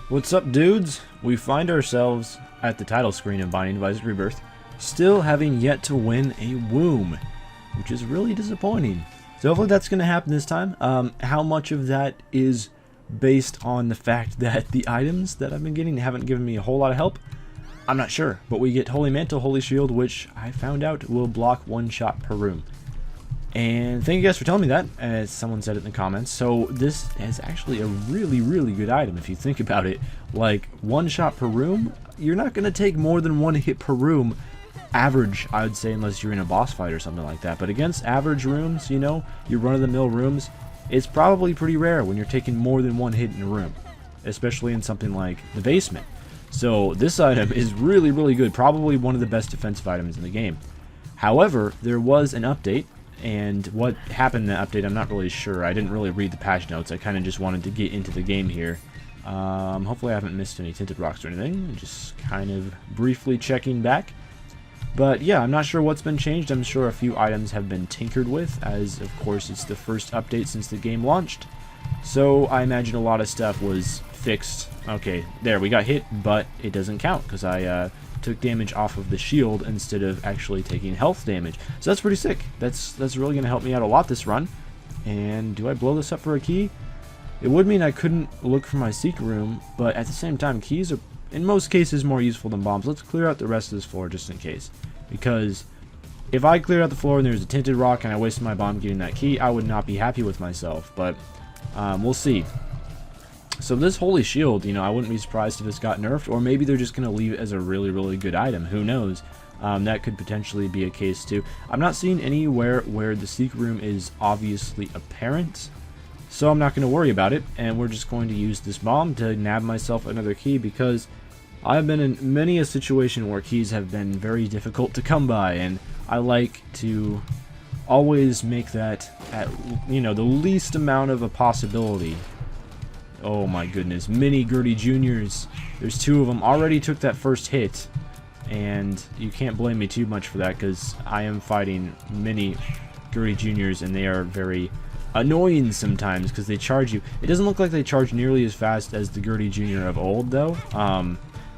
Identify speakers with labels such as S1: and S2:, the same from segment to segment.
S1: What's up, dudes? We find ourselves at the title screen of Binding of Isaac Rebirth, still having yet to win a womb, which is really disappointing. So hopefully that's going to happen this time. How much of that is based on the fact that the items that I've been getting haven't given me a whole lot of help? I'm not sure, but we get Holy Mantle, Holy Shield, which I found out will block one shot per room. And thank you guys for telling me that, as someone said it in the comments. So this is actually a really good item if you think about it. Like, one shot per room, you're not going to take more than one hit per room. Average, I would say, unless you're in a boss fight or something like that. But against average rooms, you know, your run-of-the-mill rooms, it's probably pretty rare when you're taking more than one hit in a room. Especially in something like the basement. So this item is really good. Probably one of the best defensive items in the game. However, there was an update. And what happened in that update, I'm not really sure. I didn't really read the patch notes. I kind of just wanted to get into the game here. Hopefully I haven't missed any tinted rocks or anything. Just kind of briefly checking back. But yeah, I'm not sure what's been changed. I'm sure a few items have been tinkered with, as of course it's the first update since the game launched. So I imagine a lot of stuff was fixed. Okay, there, we got hit, but it doesn't count because I took damage off of the shield instead of actually taking health damage. So that's pretty sick. That's really going to help me out a lot this run. And do I blow this up for a key? It would mean I couldn't look for my secret room, but at the same time, keys are in most cases more useful than bombs. Let's clear out the rest of this floor just in case. Because if I cleared out the floor and there's a tinted rock and I wasted my bomb getting that key, I would not be happy with myself. But we'll see. So this Holy Shield, you know, I wouldn't be surprised if this got nerfed, or maybe they're just going to leave it as a really good item. Who knows? That could potentially be a case too. I'm not seeing anywhere where the secret room is obviously apparent, so I'm not going to worry about it, and we're just going to use this bomb to nab myself another key, because I've been in many a situation where keys have been very difficult to come by, and I like to always make that at, you know, the least amount of a possibility. Oh my goodness, mini Gertie Juniors. There's two of them. Already took that first hit, and you can't blame me too much for that because I am fighting mini Gertie Juniors, and they are very annoying sometimes because they charge you. It doesn't look like they charge nearly as fast as the Gertie Junior of old though.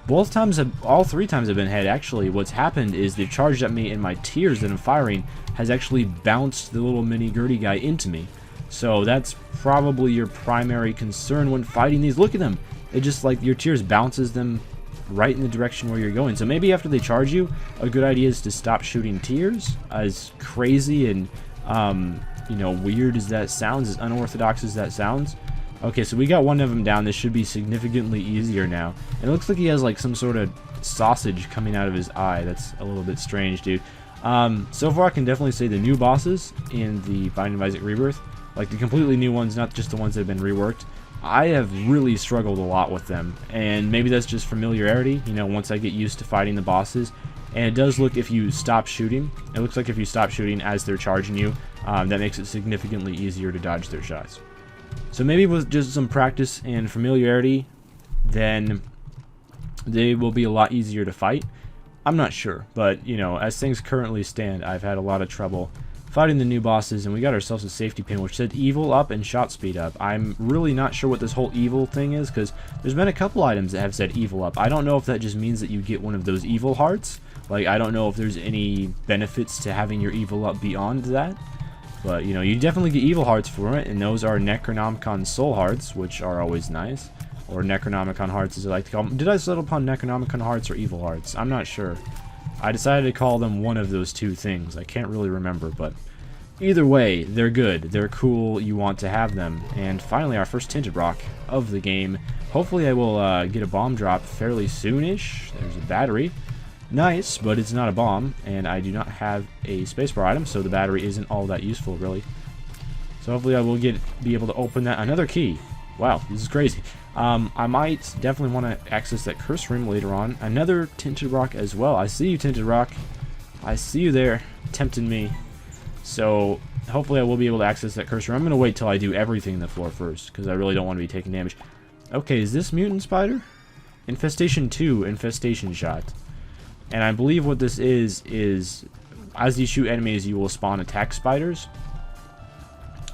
S1: Both times, all three times I've been hit, actually, what's happened is they've charged at me, and my tears that I'm firing has actually bounced the little mini Gertie guy into me. So that's probably your primary concern when fighting these. Look at them. It just, like, your tears bounces them right in the direction where you're going. So maybe after they charge you, a good idea is to stop shooting tears. As crazy and, you know, weird as that sounds, as unorthodox as that sounds. Okay, so we got one of them down. This should be significantly easier now. And it looks like he has, like, some sort of sausage coming out of his eye. That's a little bit strange, dude. So far, I can definitely say the new bosses in the Binding of Isaac Rebirth, like the completely new ones, not just the ones that have been reworked, I have really struggled a lot with them. And maybe that's just familiarity, you know, once I get used to fighting the bosses. And it does look, if you stop shooting, it looks like if you stop shooting as they're charging you, that makes it significantly easier to dodge their shots. So maybe with just some practice and familiarity, then they will be a lot easier to fight. I'm not sure, but, you know, as things currently stand, I've had a lot of trouble fighting the new bosses, and we got ourselves a safety pin which said evil up and shot speed up. I'm really not sure what this whole evil thing is, because there's been a couple items that have said evil up. I don't know if that just means that you get one of those evil hearts. Like, I don't know if there's any benefits to having your evil up beyond that. But, you know, you definitely get evil hearts for it, and those are Necronomicon soul hearts, which are always nice. Or Necronomicon hearts, as I like to call them. Did I settle upon Necronomicon hearts or evil hearts? I'm not sure. I decided to call them one of those two things. I can't really remember, but either way, they're good. They're cool. You want to have them. And finally, our first tinted rock of the game. Hopefully, I will get a bomb drop fairly soonish. There's a battery. Nice, but it's not a bomb, and I do not have a spacebar item, so the battery isn't all that useful, really. So hopefully, I will be able to open that. Another key. Wow, this is crazy. I might definitely want to access that curse room later on. Another tinted rock as well. I see you, tinted rock. I see you there, tempting me. So hopefully I will be able to access that curse room. I'm going to wait till I do everything in the floor first, because I really don't want to be taking damage. Okay, is this mutant spider? Infestation 2, infestation shot. And I believe what this is as you shoot enemies, you will spawn attack spiders.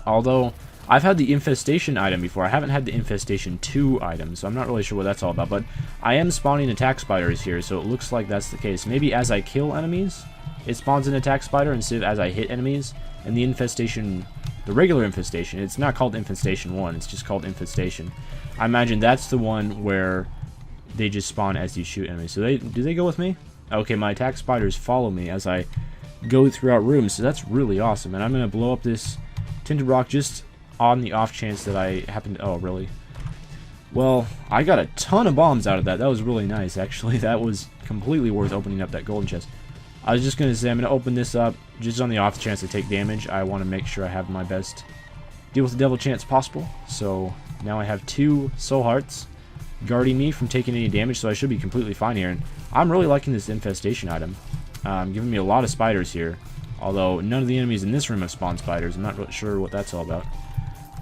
S1: Although I've had the Infestation item before. I haven't had the Infestation 2 item, so I'm not really sure what that's all about. But I am spawning attack spiders here, so it looks like that's the case. Maybe as I kill enemies, it spawns an attack spider instead of as I hit enemies. And the Infestation, the regular Infestation, it's not called Infestation 1, it's just called Infestation. I imagine that's the one where they just spawn as you shoot enemies. So do they go with me? Okay, my attack spiders follow me as I go throughout rooms, so that's really awesome. And I'm going to blow up this tinted rock just on the off chance that I happen to... Oh, really? Well, I got a ton of bombs out of that. That was really nice, actually. That was completely worth opening up that golden chest. I was just going to say, I'm going to open this up just on the off chance to take damage. I want to make sure I have my best deal with the devil chance possible. So now I have 2 soul hearts guarding me from taking any damage, so I should be completely fine here. And I'm really liking this Infestation item. Giving me a lot of spiders here, although none of the enemies in this room have spawned spiders. I'm not really sure what that's all about.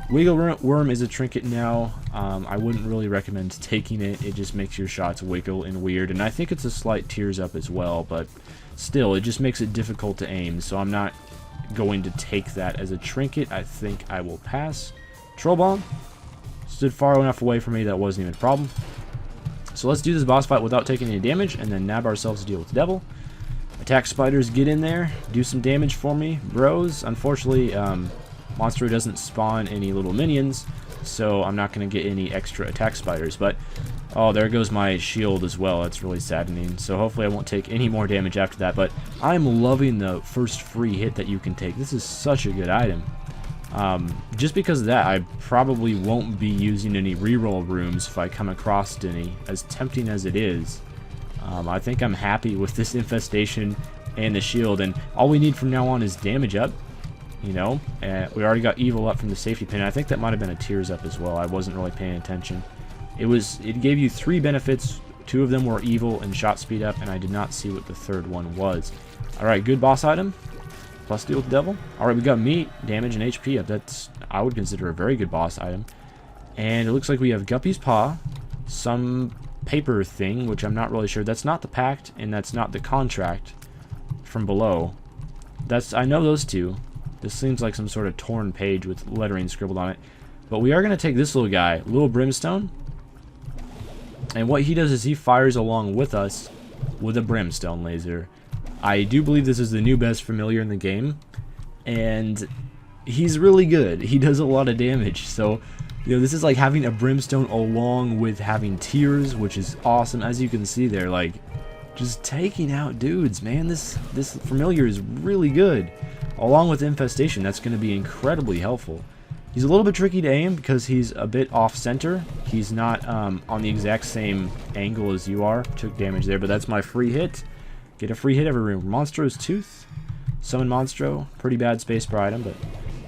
S1: Wiggle Worm is a trinket now. I wouldn't really recommend taking it. It just makes your shots wiggle and weird, and I think it's a slight tears up as well, but still, it just makes it difficult to aim, so I'm not going to take that as a trinket. I think I will pass. Troll Bomb stood far enough away from me that wasn't even a problem. So let's do this boss fight without taking any damage, and then nab ourselves to deal with the devil. Attack spiders, get in there, do some damage for me, bros. Unfortunately, Monstro doesn't spawn any little minions, so I'm not going to get any extra attack spiders. But, oh, there goes my shield as well. That's really saddening. So hopefully I won't take any more damage after that. But I'm loving the first free hit that you can take. This is such a good item. Just because of that, I probably won't be using any reroll rooms if I come across any, as tempting as it is. I think I'm happy with this Infestation and the shield, and all we need from now on is damage up. You know, we already got evil up from the safety pin. I think that might have been a tears up as well. I wasn't really paying attention. It gave you 3 benefits. 2 of them were evil and shot speed up, and I did not see what the third one was. Alright, good boss item. Plus deal with the devil. Alright, we got meat, damage, and HP up. That's, I would consider, a very good boss item. And it looks like we have Guppy's Paw, some paper thing, which I'm not really sure. That's not the pact, and that's not the contract from below. I know those 2. This seems like some sort of torn page with lettering scribbled on it. But we are going to take this little guy, little Brimstone. And what he does is he fires along with us with a Brimstone laser. I do believe this is the new best familiar in the game. And he's really good. He does a lot of damage. So, you know, this is like having a Brimstone along with having tears, which is awesome. As you can see there, like, just taking out dudes, man. This familiar is really good. Along with Infestation, that's going to be incredibly helpful. He's a little bit tricky to aim because he's a bit off-center. He's not on the exact same angle as you are. Took damage there, but that's my free hit. Get a free hit every room. Monstro's Tooth. Summon Monstro. Pretty bad spacebar item, but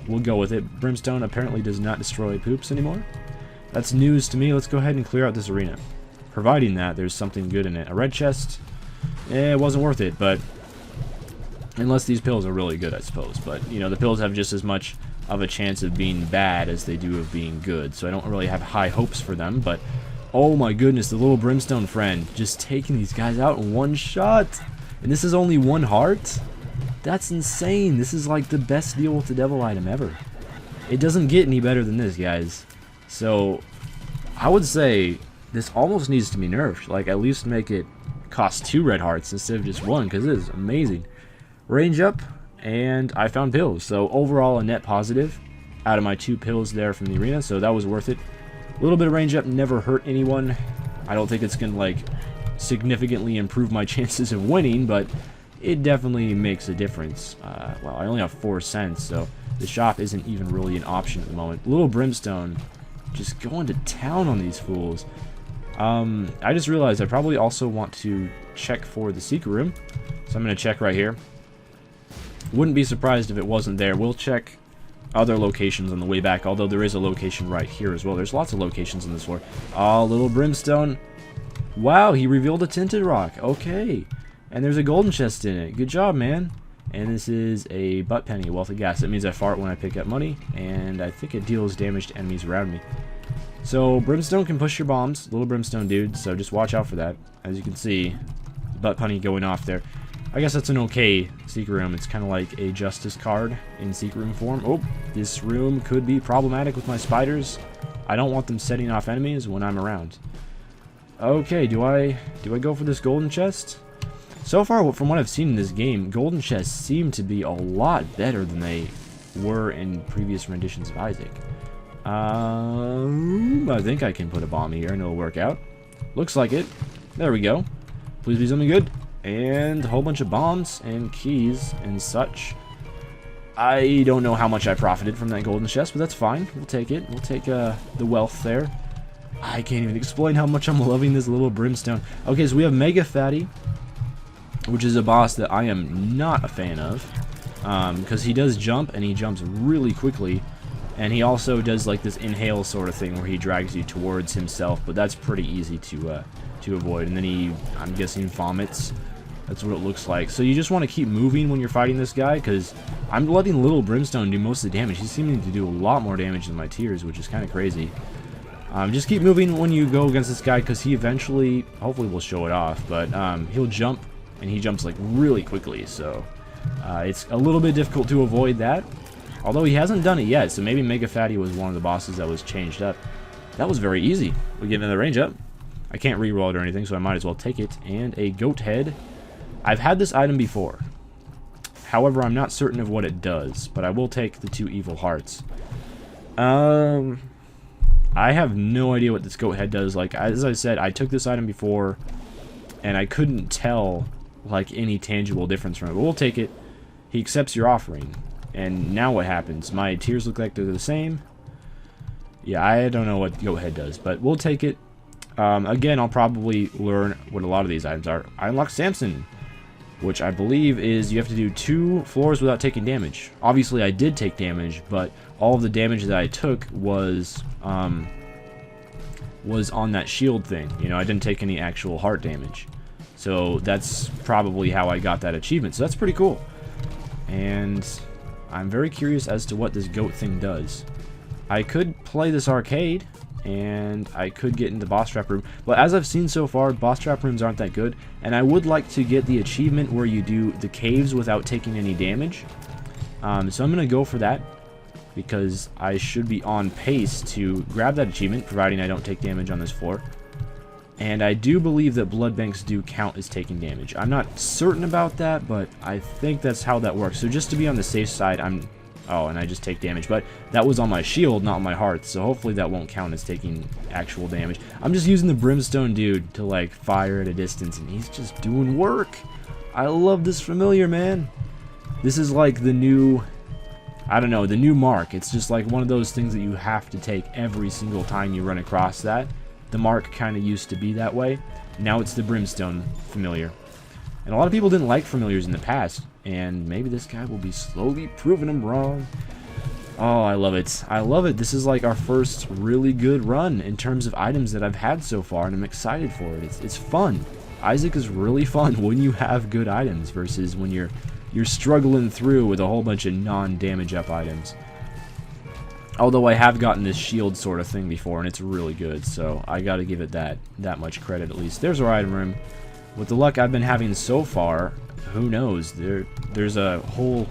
S1: we'll go with it. Brimstone apparently does not destroy poops anymore. That's news to me. Let's go ahead and clear out this arena. Providing that there's something good in it. A red chest. It wasn't worth it, but... unless these pills are really good, I suppose. But, you know, the pills have just as much of a chance of being bad as they do of being good. So I don't really have high hopes for them. But, oh my goodness, the little Brimstone friend. Just taking these guys out in one shot. And this is only 1 heart? That's insane. This is like the best deal with the devil item ever. It doesn't get any better than this, guys. So, I would say this almost needs to be nerfed. Like, at least make it cost 2 red hearts instead of just 1, because it is amazing. Range up, and I found pills. So overall a net positive out of my 2 pills there from the arena, so that was worth it. A little bit of range up never hurt anyone. I don't think it's going to like significantly improve my chances of winning, but it definitely makes a difference. Well, I only have 4 cents, so the shop isn't even really an option at the moment. Little Brimstone just going to town on these fools. I just realized I probably also want to check for the secret room, so I'm going to check right here. Wouldn't be surprised if it wasn't there. We'll check other locations on the way back, although there is a location right here as well. There's lots of locations on this floor. Oh, little Brimstone. Wow, he revealed a tinted rock. Okay. And there's a golden chest in it. Good job, man. And this is a butt penny, wealth of gas. That means I fart when I pick up money, and I think it deals damage to enemies around me. So, Brimstone can push your bombs. Little Brimstone dude, so just watch out for that. As you can see, butt penny going off there. I I guess that's an okay secret room. It's kind of like a justice card in secret room form. Oh, this room could be problematic with my spiders. I don't want them setting off enemies when I'm around. Okay, do I go for this golden chest? So far, from what I've seen in this game, golden chests seem to be a lot better than they were in previous renditions of Isaac. I think I can put a bomb here and it'll work out. Looks like it. There we go. Please be something good. And a whole bunch of bombs and keys and such. I don't know how much I profited from that golden chest, but that's fine. We'll take it. We'll take the wealth there. I can't even explain how much I'm loving this little brimstone. Okay, so we have Mega Fatty, which is a boss that I am not a fan of. Because he does jump, and he jumps really quickly. And he also does like this inhale sort of thing where he drags you towards himself, but that's pretty easy to avoid. And then he, I'm guessing, vomits. That's what it looks like. So you just want to keep moving when you're fighting this guy, because I'm letting little brimstone do most of the damage. He's seeming to do a lot more damage than my tears, which is kind of crazy. Just keep moving when you go against this guy, because he eventually, hopefully will show it off, but he'll jump, and he jumps like really quickly, so it's a little bit difficult to avoid that. Although he hasn't done it yet, so maybe Mega Fatty was one of the bosses that was changed up. That was very easy. We get another range up. I can't reroll it or anything, so I might as well take it. And a goat head. I've had this item before. However, I'm not certain of what it does, but I will take the 2 evil hearts. I have no idea what this goat head does. Like, as I said, I took this item before, and I couldn't tell, like, any tangible difference from it. But we'll take it. He accepts your offering. And now what happens? My tears look like they're the same. Yeah, I don't know what goat head does, but we'll take it. Again, I'll probably learn what a lot of these items are. I unlocked Samson, which I believe is you have to do 2 floors without taking damage. Obviously, I did take damage, but all of the damage that I took was on that shield thing. You know, I didn't take any actual heart damage. So that's probably how I got that achievement. So that's pretty cool. And I'm very curious as to what this goat thing does. I could play this arcade, and I could get into boss trap room, but as I've seen so far, boss trap rooms aren't that good, and I would like to get the achievement where you do the caves without taking any damage. So I'm going to go for that, because I should be on pace to grab that achievement, providing I don't take damage on this floor. And I do believe that blood banks do count as taking damage. I'm not certain about that, but I think that's how that works. So just to be on the safe side, oh, and I just take damage. But that was on my shield, not on my heart, so hopefully that won't count as taking actual damage. I'm just using the brimstone dude to, like, fire at a distance, and he's just doing work. I love this familiar, man. This is like the new, I don't know, the new mark. It's just like one of those things that you have to take every single time you run across that. The mark kind of used to be that way. Now it's the brimstone familiar. And a lot of people didn't like familiars in the past, and maybe this guy will be slowly proving them wrong. Oh, I love it. I love it. This is like our first really good run in terms of items that I've had so far, and I'm excited for it. It's fun. Isaac is really fun when you have good items versus when you're struggling through with a whole bunch of non-damage up items. Although I have gotten this shield sort of thing before, and it's really good, so I gotta give it that much credit at least. There's our item room. With the luck I've been having so far, who knows? There's a whole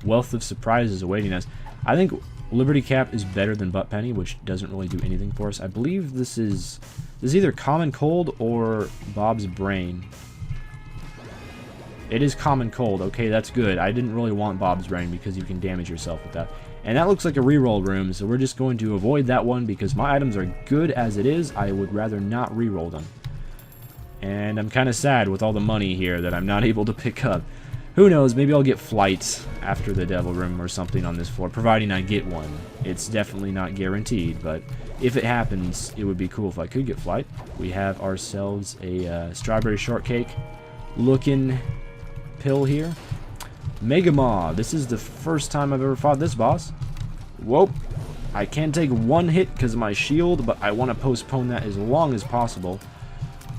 S1: wealth of surprises awaiting us. I think Liberty Cap is better than Butt Penny, which doesn't really do anything for us. I believe this is either Common Cold or Bob's Brain. It is Common Cold. Okay, that's good. I didn't really want Bob's Brain because you can damage yourself with that. And that looks like a reroll room, so we're just going to avoid that one because my items are good as it is. I would rather not reroll them. And I'm kind of sad with all the money here that I'm not able to pick up. Who knows, maybe I'll get flight after the devil room or something on this floor, providing I get one. It's definitely not guaranteed, but if it happens, it would be cool if I could get flight. We have ourselves a strawberry shortcake looking pill here. Mega Maw. This is the first time I've ever fought this boss. Whoa. I can take one hit because of my shield, but I want to postpone that as long as possible.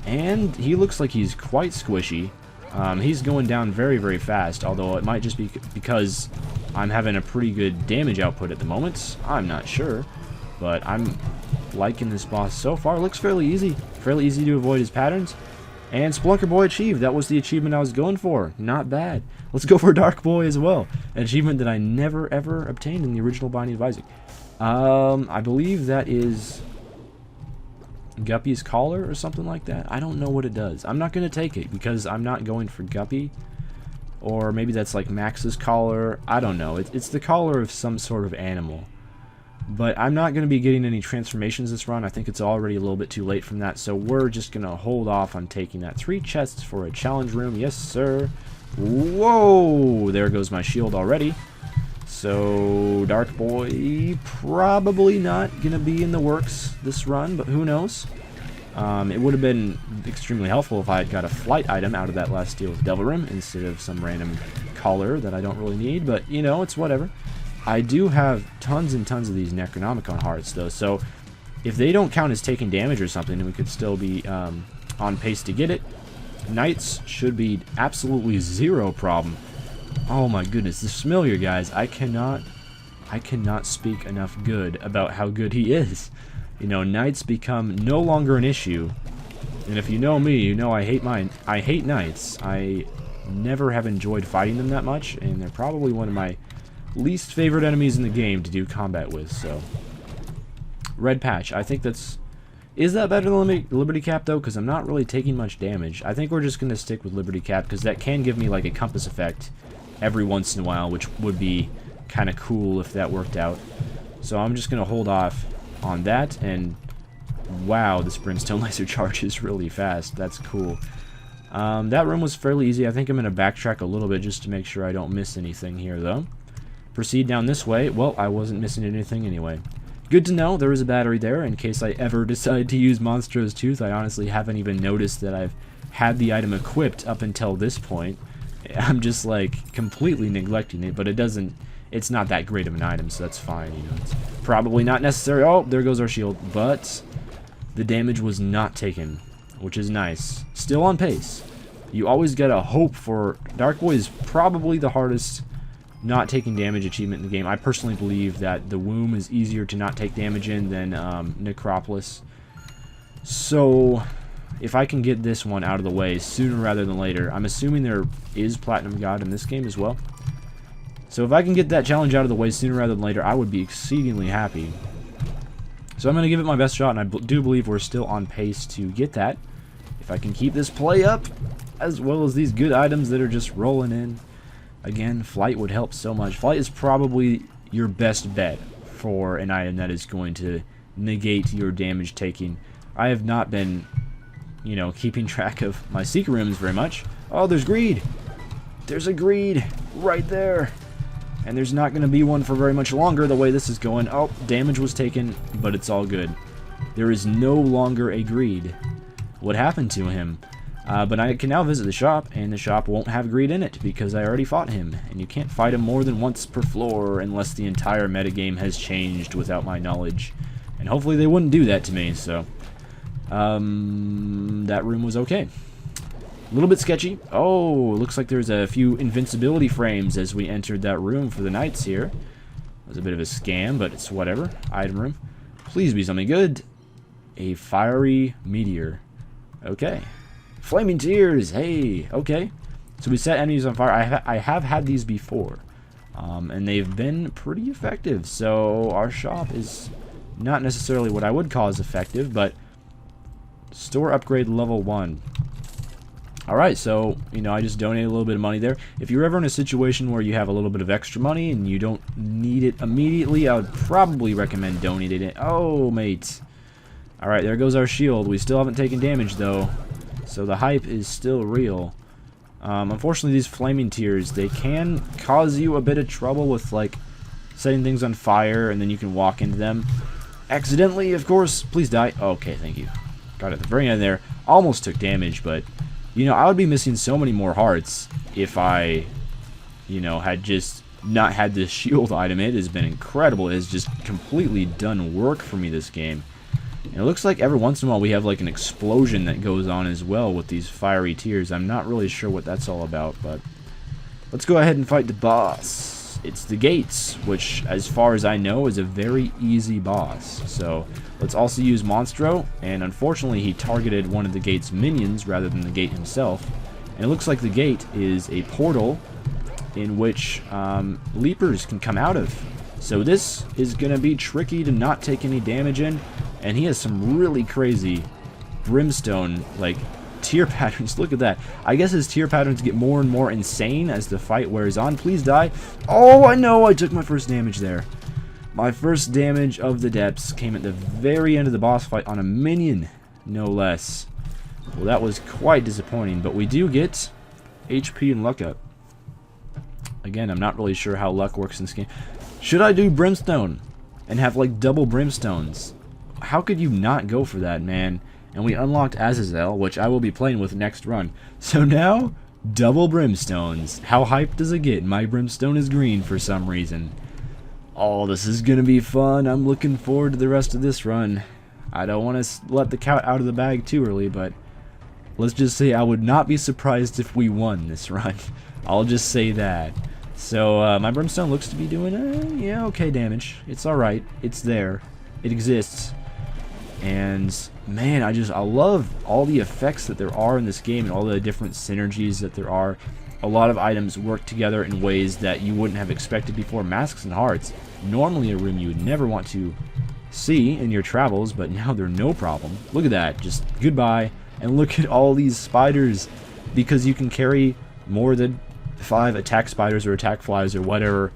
S1: And he looks like he's quite squishy. He's going down very, very fast, although it might just be because I'm having a pretty good damage output at the moment. I'm not sure, but I'm liking this boss so far. Looks fairly easy to avoid his patterns. And Splunker Boy achieved. That was the achievement I was going for. Not bad. Let's go for Dark Boy as well. An achievement that I never ever obtained in the original Binding of Isaac. I believe that is Guppy's Collar or something like that. I don't know what it does. I'm not going to take it because I'm not going for Guppy. Or maybe that's like Max's Collar. I don't know. It's the collar of some sort of animal. But I'm not going to be getting any transformations this run. I think it's already a little bit too late from that. So we're just going to hold off on taking that. 3 chests for a challenge room. Yes, sir. Whoa! There goes my shield already. So Dark Boy probably not going to be in the works this run, but who knows? It would have been extremely helpful if I had got a flight item out of that last deal with Devil Room instead of some random collar that I don't really need, but you know, it's whatever. I do have tons and tons of these Necronomicon hearts, though, so if they don't count as taking damage or something, then we could still be on pace to get it. Knights should be absolutely zero problem. Oh my goodness, this familiar, guys, I cannot speak enough good about how good he is. You know, Knights become no longer an issue, and if you know me, you know I hate Knights. I never have enjoyed fighting them that much, and they're probably one of my least favorite enemies in the game to do combat with, so. Red Patch, I think that's... Is that better than Liberty Cap, though? Because I'm not really taking much damage. I think we're just going to stick with Liberty Cap, because that can give me, like, a compass effect every once in a while, which would be kind of cool if that worked out. So I'm just going to hold off on that, and wow, this Brimstone laser charges really fast. That's cool. That room was fairly easy. I think I'm going to backtrack a little bit just to make sure I don't miss anything here, though. Proceed down this way. Well, I wasn't missing anything anyway. Good to know there is a battery there in case I ever decide to use Monstro's Tooth. I honestly haven't even noticed that I've had the item equipped up until this point. I'm just like completely neglecting it, but it's not that great of an item, so that's fine, you know. It's probably not necessary. Oh, there goes our shield, but the damage was not taken, which is nice. Still on pace. You always gotta hope for... Dark Boy is probably the hardest not taking damage achievement in the game. I personally believe that the Womb is easier to not take damage in than Necropolis. So if I can get this one out of the way sooner rather than later, I'm assuming there is Platinum God in this game as well. So if I can get that challenge out of the way sooner rather than later, I would be exceedingly happy. So I'm going to give it my best shot, and I do believe we're still on pace to get that. If I can keep this play up, as well as these good items that are just rolling in. Again, Flight would help so much. Flight is probably your best bet for an item that is going to negate your damage taking. I have not been, you know, keeping track of my secret rooms very much. Oh, there's greed. There's a greed right there. And there's not going to be one for very much longer the way this is going. Oh, damage was taken, but it's all good. There is no longer a greed. What happened to him? But I can now visit the shop, and the shop won't have greed in it because I already fought him. And you can't fight him more than once per floor unless the entire metagame has changed without my knowledge. And hopefully they wouldn't do that to me, so... that room was okay. A little bit sketchy. Oh, looks like there's a few invincibility frames as we entered that room for the Knights here. It was a bit of a scam, but it's whatever. Item room. Please be something good. A fiery meteor. Okay. Flaming tears. Hey. Okay. So we set enemies on fire. I have had these before. And they've been pretty effective. So our shop is not necessarily what I would call as effective, but store upgrade level 1. Alright, so, you know, I just donated a little bit of money there. If you're ever in a situation where you have a little bit of extra money and you don't need it immediately, I would probably recommend donating it. Oh, mate. Alright, there goes our shield. We still haven't taken damage, though. So the hype is still real. Unfortunately, these flaming tears, they can cause you a bit of trouble with, like, setting things on fire, and then you can walk into them. Accidentally, of course. Please die. Okay, thank you. Got it at the very end there. Almost took damage, but... You know, I would be missing so many more hearts if I, you know, had just not had this shield item. It has been incredible. It has just completely done work for me this game. And it looks like every once in a while we have like an explosion that goes on as well with these fiery tears. I'm not really sure what that's all about, but let's go ahead and fight the boss. it's the gates, which, as far as I know, is a very easy boss. So let's also use Monstro, and unfortunately he targeted one of the gate's minions rather than the gate himself. And it looks like the gate is a portal in which leapers can come out of. So this is going to be tricky to not take any damage in, and he has some really crazy brimstone, like, tier patterns. Look at that. I guess his tier patterns get more and more insane as the fight wears on. Please die. Oh, I know, I took my first damage there. My first damage of the depths came at the very end of the boss fight on a minion, no less. Well, that was quite disappointing, but we do get HP and luck up. Again, I'm not really sure how luck works in this game. Should I do brimstone and have like double brimstones? How could you not go for that, man? And we unlocked Azazel, which I will be playing with next run. So now, double brimstones. How hyped does it get? My brimstone is green for some reason. Oh, this is going to be fun. I'm looking forward to the rest of this run. I don't want to let the cat out of the bag too early, but let's just say I would not be surprised if we won this run. I'll just say that. So, my brimstone looks to be doing, yeah, okay damage. It's alright. It's there. It exists. And man, I love all the effects that there are in this game and all the different synergies that there are. A lot of items work together in ways that you wouldn't have expected before. Masks and hearts, normally a room you would never want to see in your travels, but now they're no problem. Look at that, just goodbye. And look at all these spiders, because you can carry more than 5 attack spiders or attack flies or whatever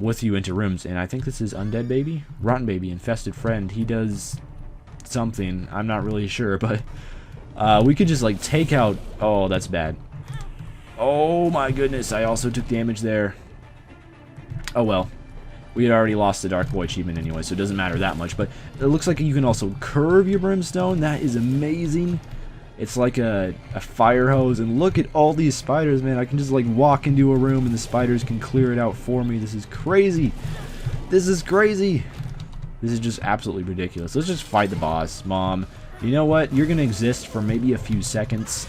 S1: with you into rooms. And I think this is Undead Baby? Rotten Baby, Infested Friend. He does something, I'm not really sure, but we could just like take out, oh, that's bad. Oh my goodness, I also took damage there. Oh well, we had already lost the Dark Boy achievement anyway, so it doesn't matter that much. But it looks like you can also curve your brimstone. That is amazing. It's like a fire hose, and look at all these spiders, man. I can just like walk into a room and the spiders can clear it out for me. This is crazy. This is crazy. This is just absolutely ridiculous. Let's just fight the boss, Mom. You know what? You're gonna exist for maybe a few seconds.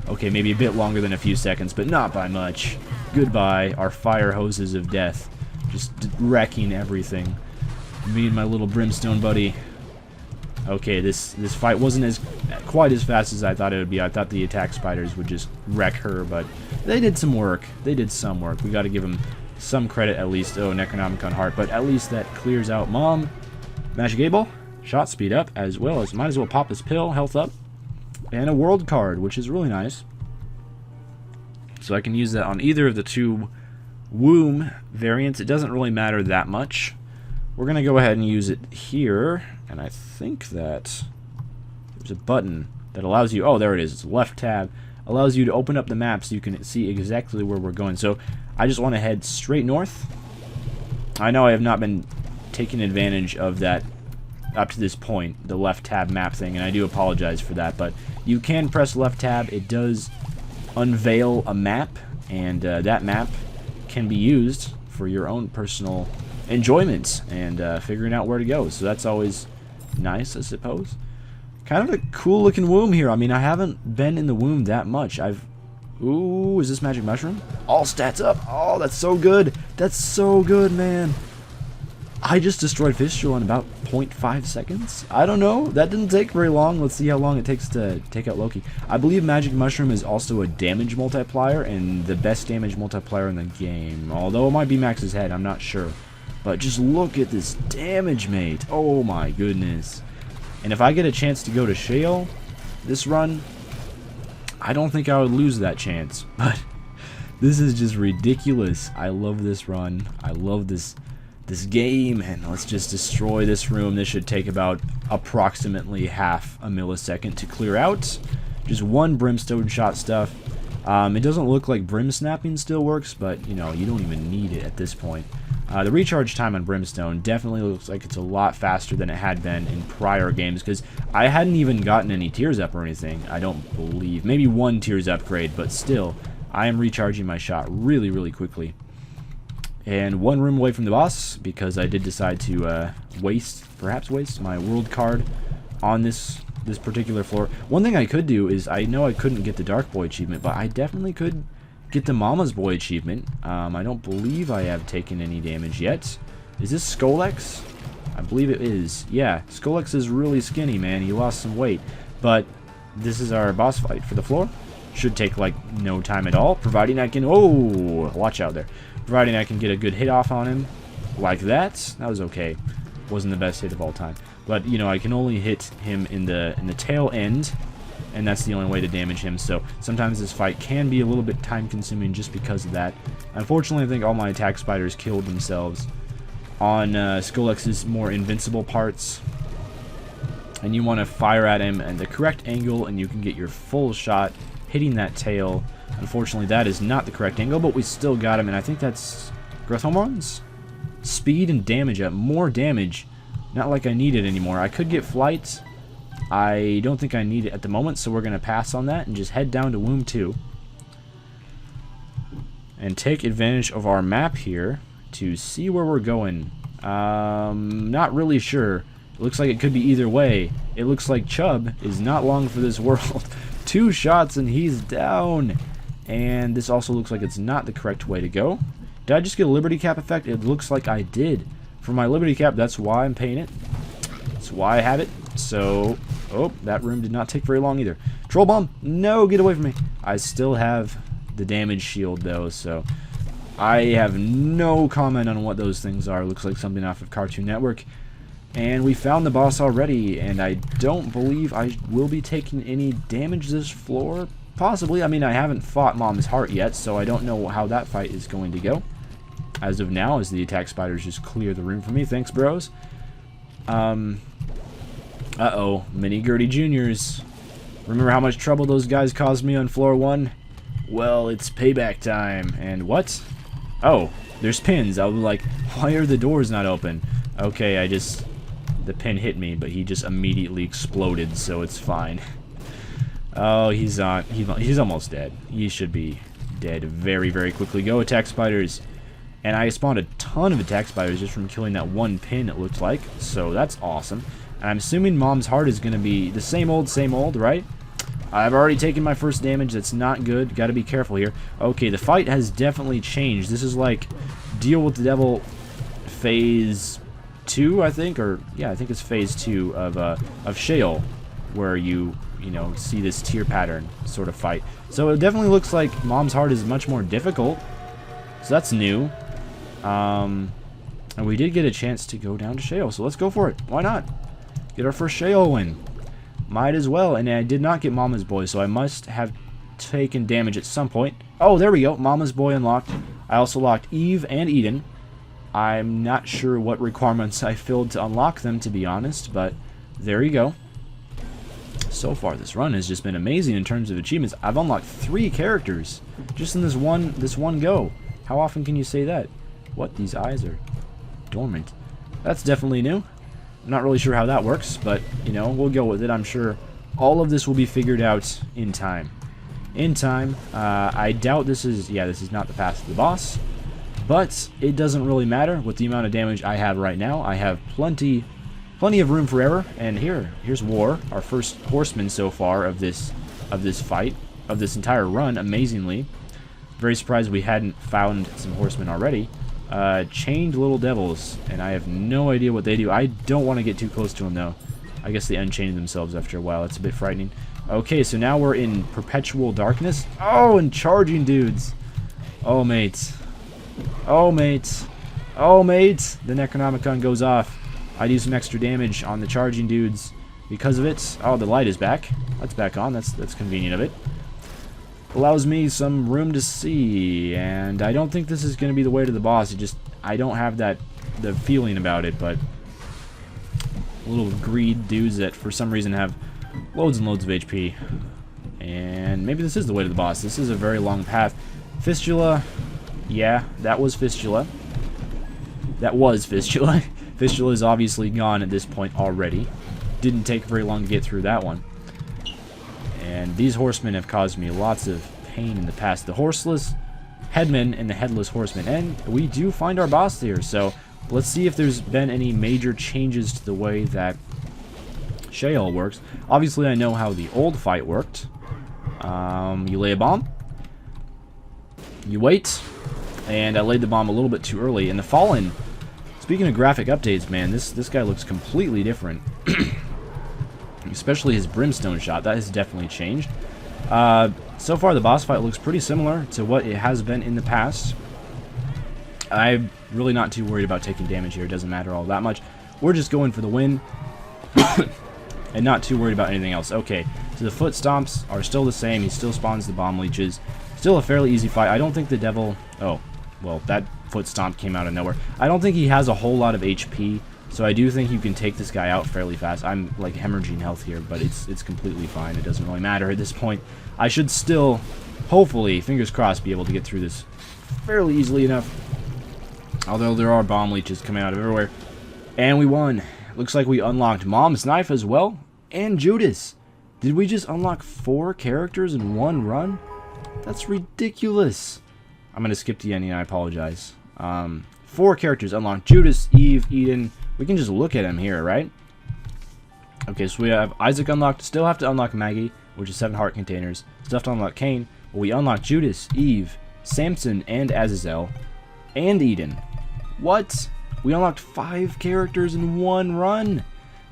S1: Okay, maybe a bit longer than a few seconds, but not by much. Goodbye, our fire hoses of death. Just wrecking everything. Me and my little brimstone buddy. Okay, this fight wasn't quite as fast as I thought it would be. I thought the attack spiders would just wreck her, but they did some work. They did some work. We gotta give them some credit at least. Oh, Necronomicon Heart, but at least that clears out Mom. Magic Able, shot speed up, as well as might as well pop this pill, health up, and a world card, which is really nice. So I can use that on either of the 2 womb variants. It doesn't really matter that much. We're gonna go ahead and use it here, and I think that there's a button that allows you, oh, there it is, it's left tab, allows you to open up the map so you can see exactly where we're going. So I just want to head straight north. I know I have not been taking advantage of that up to this point, the left tab map thing, and I do apologize for that, but you can press left tab. It does unveil a map, and that map can be used for your own personal enjoyment and figuring out where to go. So that's always nice, I suppose. Kind of a cool looking womb here. I mean, I haven't been in the womb that much. Ooh, is this magic mushroom? All stats up. Oh, that's so good. That's so good, man. I just destroyed Fistula in about 0.5 seconds. I don't know. That didn't take very long. Let's see how long it takes to take out Loki. I believe magic mushroom is also a damage multiplier and the best damage multiplier in the game. Although it might be Max's head, I'm not sure. But just look at this damage, mate. Oh my goodness. And if I get a chance to go to Shale this run, I don't think I would lose that chance. But this is just ridiculous. I love this run. I love this game, and let's just destroy this room. This should take about approximately half a millisecond to clear out. Just 1 brimstone shot stuff. It doesn't look like brim snapping still works, but you know, you don't even need it at this point. The recharge time on brimstone definitely looks like it's a lot faster than it had been in prior games, because I hadn't even gotten any tears up or anything, I don't believe. Maybe 1 tears upgrade, but still, I am recharging my shot really, really quickly. And 1 room away from the boss, because I did decide to perhaps waste my world card on this particular floor. One thing I could do is, I know I couldn't get the Dark Boy achievement, but I definitely could get the Mama's Boy achievement. I don't believe I have taken any damage yet. Is this Skolex? I believe it is. Yeah, Skolex is really skinny, man. He lost some weight. But this is our boss fight for the floor. Should take, like, no time at all, providing I can... Oh, watch out there. Providing I can get a good hit off on him. Like that. That was okay. Wasn't the best hit of all time. But, you know, I can only hit him in the tail end. And that's the only way to damage him. So sometimes this fight can be a little bit time-consuming just because of that. Unfortunately, I think all my attack spiders killed themselves on Skolex's more invincible parts. And you want to fire at him at the correct angle, and you can get your full shot hitting that tail. Unfortunately, that is not the correct angle, but we still got him, and I think that's growth hormones? Speed and damage up. More damage. Not like I need it anymore. I could get flight. I don't think I need it at the moment, so we're going to pass on that and just head down to Womb 2. And take advantage of our map here to see where we're going. Not really sure. It looks like it could be either way. It looks like Chubb is not long for this world. 2 shots and he's down. And this also looks like it's not the correct way to go. Did I just get a Liberty Cap effect? It looks like I did. For my Liberty Cap, that's why I'm paying it. That's why I have it. So, oh, that room did not take very long either. Troll Bomb! No, get away from me. I still have the damage shield though, so I have no comment on what those things are. Looks like something off of Cartoon Network. And we found the boss already, and I don't believe I will be taking any damage this floor. Possibly. I mean, I haven't fought Mom's Heart yet, so I don't know how that fight is going to go. As of now, as the attack spiders just clear the room for me. Thanks, bros. Uh-oh. Mini Gertie Juniors. Remember how much trouble those guys caused me on floor 1? Well, it's payback time. And what? Oh, there's pins. I was like, why are the doors not open? Okay, the pin hit me, but he just immediately exploded, so it's fine. Oh, he's almost dead. He should be dead very, very quickly. Go, attack spiders. And I spawned a ton of attack spiders just from killing that one pin, it looked like. So that's awesome. And I'm assuming Mom's Heart is going to be the same old, right? I've already taken my first damage. That's not good. Got to be careful here. Okay, the fight has definitely changed. This is like Deal with the Devil phase 2, I think, or yeah, I think it's phase 2 of Shale, where you know, see this tier pattern sort of fight. So it definitely looks like Mom's Heart is much more difficult. So that's new. And we did get a chance to go down to Shale, so let's go for it. Why not? Get our first Shale win. Might as well. And I did not get Mama's Boy, so I must have taken damage at some point. Oh, there we go. Mama's Boy unlocked. I also locked Eve and Eden. I'm not sure what requirements I filled to unlock them, to be honest, but there you go. So far, this run has just been amazing in terms of achievements. I've unlocked 3 characters just in this one go. How often can you say that? What? These eyes are dormant. That's definitely new. I'm not really sure how that works, but, you know, we'll go with it. I'm sure all of this will be figured out in time. I doubt this is not the path to the boss, but it doesn't really matter with the amount of damage I have right now. I have plenty of room for error, and here's War, our first horseman so far of this fight, of this entire run, amazingly. Very surprised we hadn't found some horsemen already. Chained little devils, and I have no idea what they do. I don't want to get too close to them, though. I guess they unchained themselves after a while. It's a bit frightening. Okay, so now we're in perpetual darkness. Oh, and charging dudes. Oh, mate. Oh, mate. Oh, mate. The Necronomicon goes off. I do some extra damage on the charging dudes because of it. Oh, the light is back. That's back on. That's convenient of it. Allows me some room to see, and I don't think this is going to be the way to the boss. I don't have the feeling about it, but little greed dudes that for some reason have loads and loads of HP. And maybe this is the way to the boss. This is a very long path. Fistula. Yeah, that was Fistula. Fistula is obviously gone at this point already. Didn't take very long to get through that one. And these horsemen have caused me lots of pain in the past. The horseless headman and the headless horseman. And we do find our boss here, so let's see if there's been any major changes to the way that Shale works. Obviously, I know how the old fight worked. You lay a bomb. You wait, and I laid the bomb a little bit too early. And the Fallen, speaking of graphic updates, man, this guy looks completely different. Especially his brimstone shot, that has definitely changed. So far, the boss fight looks pretty similar to what it has been in the past. I'm really not too worried about taking damage here. It doesn't matter all that much. We're just going for the win. And not too worried about anything else. Okay, so the foot stomps are still the same. He still spawns the bomb leeches. Still a fairly easy fight. I don't think the devil... Oh, well, that foot stomp came out of nowhere. I don't think he has a whole lot of HP, so I do think you can take this guy out fairly fast. I'm, like, hemorrhaging health here, but it's completely fine. It doesn't really matter at this point. I should still, hopefully, fingers crossed, be able to get through this fairly easily enough. Although there are bomb leeches coming out of everywhere. And we won. Looks like we unlocked Mom's Knife as well, and Judas. Did we just unlock 4 characters in one run? That's ridiculous. I'm going to skip the ending, I apologize. 4 characters unlocked. Judas, Eve, Eden. We can just look at him here, right? Okay, so we have Isaac unlocked. Still have to unlock Maggie, which is 7 heart containers. Still have to unlock Cain. But we unlocked Judas, Eve, Samson, and Azazel, and Eden. What? We unlocked 5 characters in one run.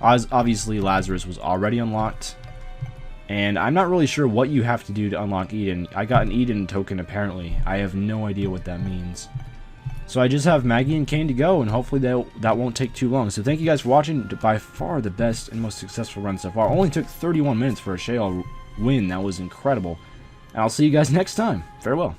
S1: Obviously, Lazarus was already unlocked. And I'm not really sure what you have to do to unlock Eden. I got an Eden token, apparently. I have no idea what that means. So I just have Maggie and Cain to go, and hopefully that won't take too long. So thank you guys for watching. By far the best and most successful run so far. Only took 31 minutes for a Shale win. That was incredible. And I'll see you guys next time. Farewell.